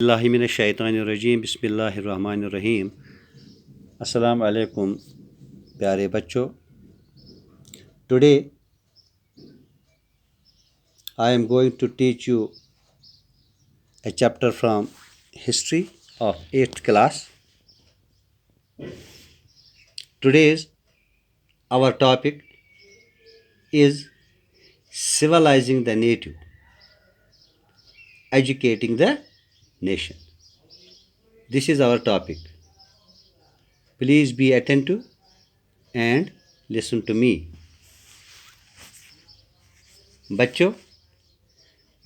बिस्मिल्लाहिमिनश्शैतानिर्रजीम बिस्मिल्लाहिर्रहमानिर्रहीम। अस्सलाम वालेकुम प्यारे बच्चों। Today I am going to teach you a chapter from history of 8th class. Today's our topic is civilizing the native, educating the nation. This is our topic. Please be attentive and listen to me. बच्चों,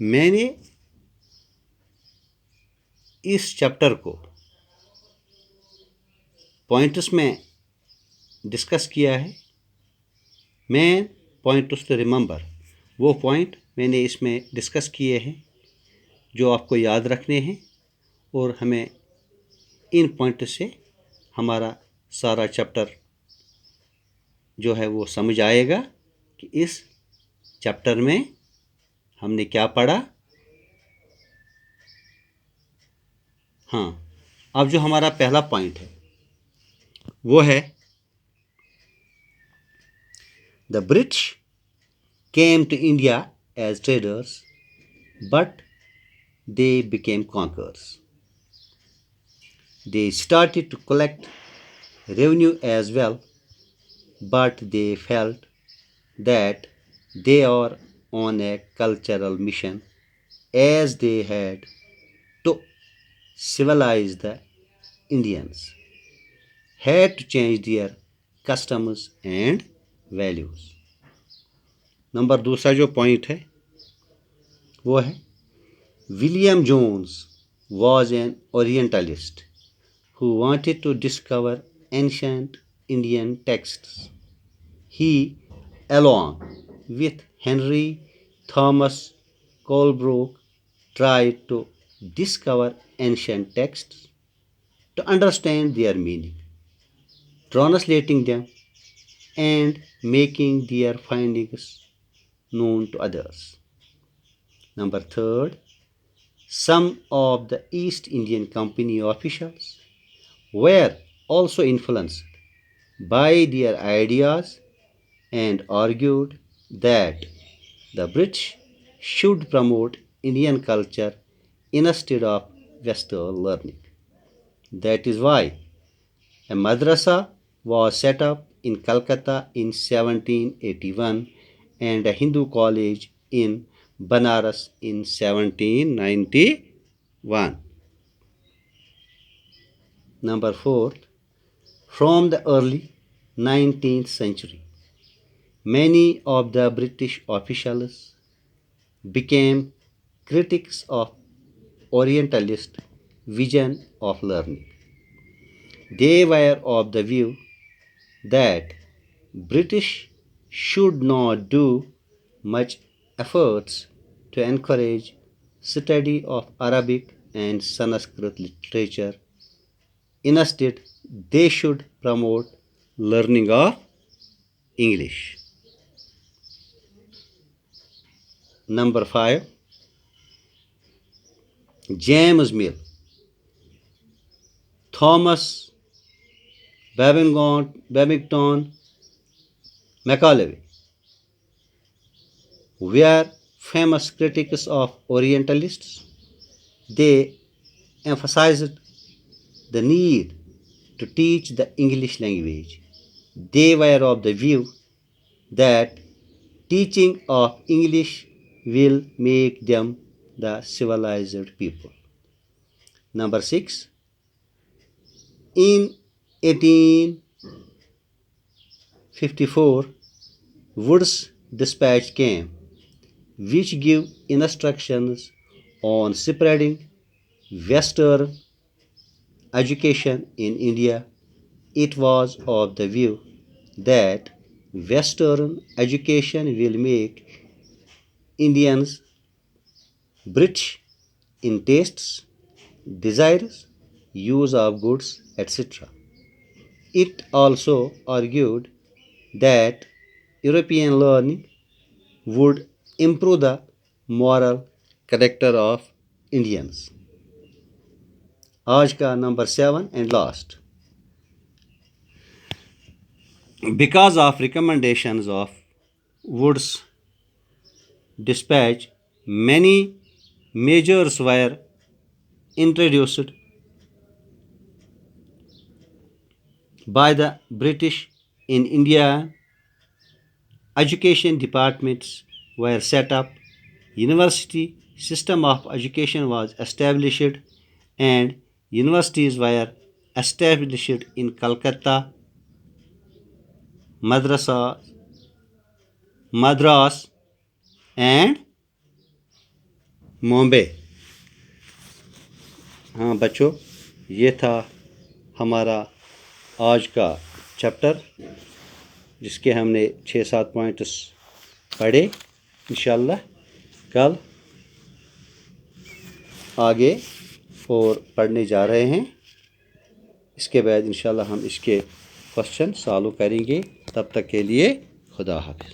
मैंने इस chapter को points में discuss किया है। मैं points to remember, वो point मैंने इसमें डिस्कस किए हैं जो आपको याद रखने हैं, और हमें इन पॉइंट से हमारा सारा चैप्टर जो है वो समझ आएगा कि इस चैप्टर में हमने क्या पढ़ा। हाँ, अब जो हमारा पहला पॉइंट है वो है the British came to India as traders, but they became conquerors. They started to collect revenue as well, but they felt that they are on a cultural mission as they had to civilize the Indians, had to change their customs and values. Number दूसरा जो point है वो है William Jones was an Orientalist who wanted to discover ancient Indian texts. He, along with Henry Thomas Colebrook, tried to discover ancient texts to understand their meaning, translating them and making their findings known to others. Number third, some of the East Indian Company officials were also influenced by their ideas and argued that the British should promote Indian culture instead of Western learning. That is why a madrasa was set up in Calcutta in 1781 and a Hindu college in Banaras in 1791. Number 4, from the early 19th century, many of the British officials became critics of Orientalist vision of learning. They were of the view that British should not do much efforts to encourage study of Arabic and Sanskrit literature. Instead, they should promote learning of English. Number 5, James Mill, Thomas Babington Macaulay were famous critics of Orientalists. They emphasized the need to teach the English language. They were of the view that teaching of English will make them the civilized people. Number 6, in 1854, Wood's dispatch came, which gave instructions on spreading Western education in India. It was of the view that Western education will make Indians rich in tastes, desires, use of goods, etc. It also argued that European learning would improve the moral character of Indians. आज का number 7 and last. Because of recommendations of Wood's dispatch, many measures were introduced by the British in India. Education departments were set up, university system of education was established, and universities were established in Calcutta, Madras and Mumbai. हाँ बच्चों, ये था हमारा आज का chapter जिसके हमने 6-7 points पढ़े. इंशाल्लाह कल आगे और पढ़ने जा रहे हैं. इसके बाद इंशाल्लाह हम इसके क्वेश्चन सॉल्व करेंगे. तब तक के लिए खुदा हाफिज़.